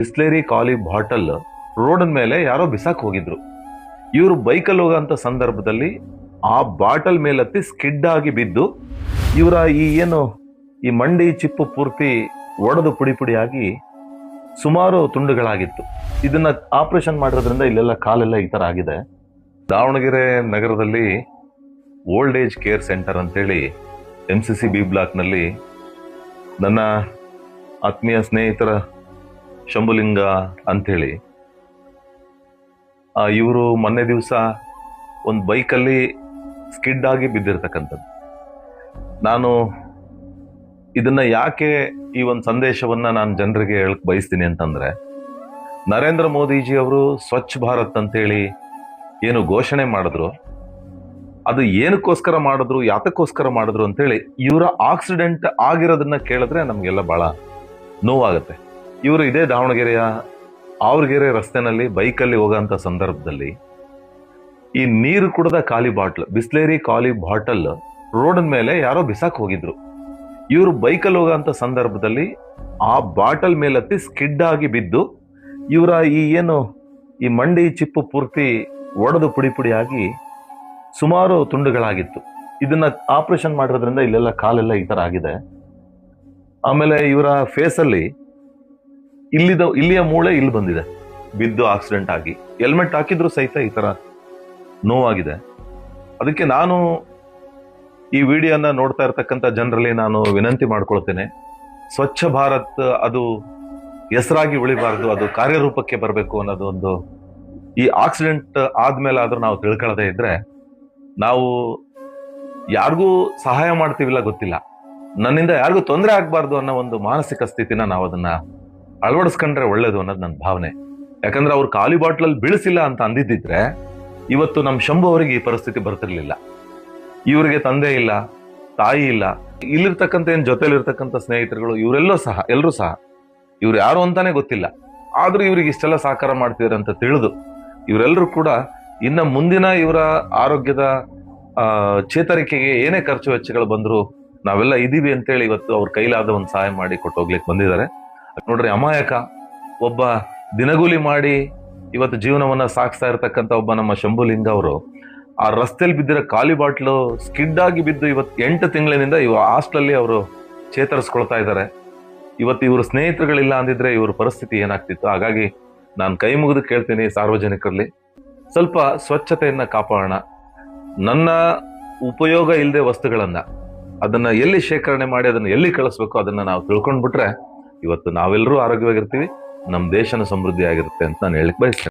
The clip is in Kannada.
ಬಿಸ್ಲೇರಿ ಖಾಲಿ ಬಾಟಲ್ ರೋಡ್ ಮೇಲೆ ಯಾರೋ ಬಿಸಾಕ್ ಹೋಗಿದ್ರು. ಇವರು ಬೈಕಲ್ಲಿ ಹೋಗೋಂಥ ಸಂದರ್ಭದಲ್ಲಿ ಆ ಬಾಟಲ್ ಮೇಲತ್ತಿ ಸ್ಕಿಡ್ ಆಗಿ ಬಿದ್ದು ಇವರ ಈ ಮಂಡಿ ಚಿಪ್ಪು ಪೂರ್ತಿ ಒಡೆದು ಪುಡಿ ಪುಡಿಯಾಗಿ ಸುಮಾರು ತುಂಡುಗಳಾಗಿತ್ತು. ಇದನ್ನ ಆಪರೇಷನ್ ಮಾಡಿರೋದ್ರಿಂದ ಇಲ್ಲೆಲ್ಲ ಕಾಲೆಲ್ಲ ಈ ತರ ಆಗಿದೆ. ದಾವಣಗೆರೆ ನಗರದಲ್ಲಿ ಓಲ್ಡ್ ಏಜ್ ಕೇರ್ ಸೆಂಟರ್ ಅಂತೇಳಿ MCC B ಬ್ಲಾಕ್ನಲ್ಲಿ ನನ್ನ ಆತ್ಮೀಯ ಸ್ನೇಹಿತರ ಶಂಭುಲಿಂಗ ಅಂಥೇಳಿ ಇವರು ಮೊನ್ನೆ ದಿವಸ ಒಂದು ಬೈಕಲ್ಲಿ ಸ್ಕಿಡ್ ಆಗಿ ಬಿದ್ದಿರ್ತಕ್ಕಂಥದ್ದು. ನಾನು ಇದನ್ನ ಯಾಕೆ ಈ ಒಂದು ಸಂದೇಶವನ್ನ ನಾನು ಜನರಿಗೆ ಹೇಳಕ್ ಬಯಸ್ತೀನಿ ಅಂತಂದ್ರೆ, ನರೇಂದ್ರ ಮೋದಿಜಿ ಅವರು ಸ್ವಚ್ಛ ಭಾರತ್ ಅಂತೇಳಿ ಏನು ಘೋಷಣೆ ಮಾಡಿದ್ರು, ಅದು ಏನಕ್ಕೋಸ್ಕರ ಮಾಡಿದ್ರು, ಯಾತಕ್ಕೋಸ್ಕರ ಮಾಡಿದ್ರು ಅಂತೇಳಿ ಇವರ ಆಕ್ಸಿಡೆಂಟ್ ಆಗಿರೋದನ್ನ ಕೇಳಿದ್ರೆ ನಮಗೆಲ್ಲ ಬಹಳ ನೋವಾಗುತ್ತೆ. ಇವರು ಇದೇ ದಾವಣಗೆರೆಯ ಆವರಗೆರೆ ರಸ್ತೆನಲ್ಲಿ ಬೈಕಲ್ಲಿ ಹೋಗೋಂಥ ಸಂದರ್ಭದಲ್ಲಿ ಈ ನೀರು ಕುಡದ ಖಾಲಿ ಬಾಟ್ಲ್, ಬಿಸ್ಲೇರಿ ಖಾಲಿ ಬಾಟಲ್ ರೋಡ್ ಮೇಲೆ ಯಾರೋ ಬಿಸಾಕ್ ಹೋಗಿದ್ರು. ಇವರು ಬೈಕಲ್ಲಿ ಹೋಗೋಂಥ ಸಂದರ್ಭದಲ್ಲಿ ಆ ಬಾಟಲ್ ಮೇಲತ್ತಿ ಸ್ಕಿಡ್ ಆಗಿ ಬಿದ್ದು ಇವರ ಈ ಮಂಡಿ ಚಿಪ್ಪು ಪೂರ್ತಿ ಒಡೆದು ಪುಡಿ ಪುಡಿಯಾಗಿ ಸುಮಾರು ತುಂಡುಗಳಾಗಿತ್ತು. ಇದನ್ನ ಆಪರೇಷನ್ ಮಾಡಿರೋದ್ರಿಂದ ಇಲ್ಲೆಲ್ಲ ಕಾಲೆಲ್ಲ ಈ ತರ ಆಗಿದೆ. ಆಮೇಲೆ ಇವರ ಫೇಸಲ್ಲಿ ಇಲ್ಲಿಯ ಮೂಳೆ ಇಲ್ಲಿ ಬಂದಿದೆ, ಬಿದ್ದು ಆಕ್ಸಿಡೆಂಟ್ ಆಗಿ. ಹೆಲ್ಮೆಟ್ ಹಾಕಿದ್ರು ಸಹಿತ ಈ ತರ ನೋವಾಗಿದೆ. ಅದಕ್ಕೆ ನಾನು ಈ ವಿಡಿಯೋನ ನೋಡ್ತಾ ಇರ್ತಕ್ಕಂಥ ಜನರಲ್ಲಿ ನಾನು ವಿನಂತಿ ಮಾಡ್ಕೊಳ್ತೇನೆ, ಸ್ವಚ್ಛ ಭಾರತ್ ಅದು ಹೆಸರಾಗಿ ಉಳಿಬಾರ್ದು, ಅದು ಕಾರ್ಯರೂಪಕ್ಕೆ ಬರಬೇಕು ಅನ್ನೋದು ಒಂದು. ಈ ಆಕ್ಸಿಡೆಂಟ್ ಆದ್ಮೇಲೆ ಆದ್ರೂ ನಾವು ತಿಳ್ಕೊಳ್ಳದೆ ಇದ್ರೆ ನಾವು ಯಾರಿಗೂ ಸಹಾಯ ಮಾಡ್ತೀವಿಲ್ಲ ಗೊತ್ತಿಲ್ಲ, ನನ್ನಿಂದ ಯಾರಿಗೂ ತೊಂದರೆ ಆಗ್ಬಾರ್ದು ಅನ್ನೋ ಒಂದು ಮಾನಸಿಕ ಸ್ಥಿತಿನ ನಾವು ಅದನ್ನ ಅಳವಡಿಸ್ಕೊಂಡ್ರೆ ಒಳ್ಳೇದು ಅನ್ನೋದು ನನ್ನ ಭಾವನೆ. ಯಾಕಂದ್ರೆ ಅವ್ರು ಖಾಲಿ ಬಾಟ್ಲಲ್ಲಿ ಬೀಳಿಸಿಲ್ಲ ಅಂತ ಅಂದಿದ್ದಿದ್ರೆ ಇವತ್ತು ನಮ್ಮ ಶಂಭು ಅವರಿಗೆ ಈ ಪರಿಸ್ಥಿತಿ ಬರ್ತಿರ್ಲಿಲ್ಲ. ಇವರಿಗೆ ತಂದೆ ಇಲ್ಲ, ತಾಯಿ ಇಲ್ಲ, ಇಲ್ಲಿರ್ತಕ್ಕಂಥ ಏನ್ ಜೊತೆಲಿರ್ತಕ್ಕಂಥ ಸ್ನೇಹಿತರುಗಳು ಎಲ್ಲರೂ ಸಹ ಇವ್ರು ಯಾರು ಅಂತಾನೆ ಗೊತ್ತಿಲ್ಲ, ಆದ್ರೂ ಇವ್ರಿಗೆ ಇಷ್ಟೆಲ್ಲ ಸಹಕಾರ ಮಾಡ್ತಿದಾರೆ ಅಂತ ತಿಳಿದು ಇವರೆಲ್ಲರೂ ಕೂಡ ಇನ್ನ ಮುಂದಿನ ಇವರ ಆರೋಗ್ಯದ ಚೇತರಿಕೆಗೆ ಏನೇ ಖರ್ಚು ವೆಚ್ಚಗಳು ಬಂದ್ರು ನಾವೆಲ್ಲ ಇದೀವಿ ಅಂತೇಳಿ ಇವತ್ತು ಅವ್ರ ಕೈಲಾದ ಒಂದು ಸಹಾಯ ಮಾಡಿ ಕೊಟ್ಟು ಹೋಗ್ಲಿಕ್ಕೆ ಬಂದಿದ್ದಾರೆ. ನೋಡ್ರಿ, ಅಮಾಯಕ ಒಬ್ಬ ದಿನಗೂಲಿ ಮಾಡಿ ಇವತ್ತು ಜೀವನವನ್ನ ಸಾಗಿಸ್ತಾ ಇರತಕ್ಕಂಥ ಒಬ್ಬ ನಮ್ಮ ಶಂಭುಲಿಂಗ ಅವರು ಆ ರಸ್ತೆಯಲ್ಲಿ ಬಿದ್ದಿರೋ ಖಾಲಿ ಬಾಟ್ಲು ಸ್ಕಿಡ್ ಆಗಿ ಬಿದ್ದು ಇವತ್ತು 8 ತಿಂಗಳಿನಿಂದ ಹಾಸ್ಟೆಲಲ್ಲಿ ಅವರು ಚೇತರಿಸ್ಕೊಳ್ತಾ ಇದ್ದಾರೆ. ಇವತ್ತು ಇವರು ಸ್ನೇಹಿತರುಗಳಿಲ್ಲ ಅಂದಿದ್ರೆ ಇವ್ರ ಪರಿಸ್ಥಿತಿ ಏನಾಗ್ತಿತ್ತು. ಹಾಗಾಗಿ ನಾನು ಕೈ ಮುಗಿದು ಕೇಳ್ತೀನಿ ಸಾರ್ವಜನಿಕರಲ್ಲಿ, ಸ್ವಲ್ಪ ಸ್ವಚ್ಛತೆಯನ್ನ ಕಾಪಾಡೋಣ. ನನ್ನ ಉಪಯೋಗ ಇಲ್ಲದೆ ವಸ್ತುಗಳನ್ನ ಅದನ್ನ ಎಲ್ಲಿ ಶೇಖರಣೆ ಮಾಡಿ ಅದನ್ನ ಎಲ್ಲಿ ಕಳಿಸ್ಬೇಕು ಅದನ್ನ ನಾವು ತಿಳ್ಕೊಂಡ್ಬಿಟ್ರೆ ಇವತ್ತು ನಾವೆಲ್ಲರೂ ಆರೋಗ್ಯವಾಗಿರ್ತೀವಿ, ನಮ್ಮ ದೇಶನ ಸಮೃದ್ಧಿ ಆಗಿರುತ್ತೆ ಅಂತ ನಾನು ಹೇಳಿಕ್ ಬಯಸ್ತೇನೆ.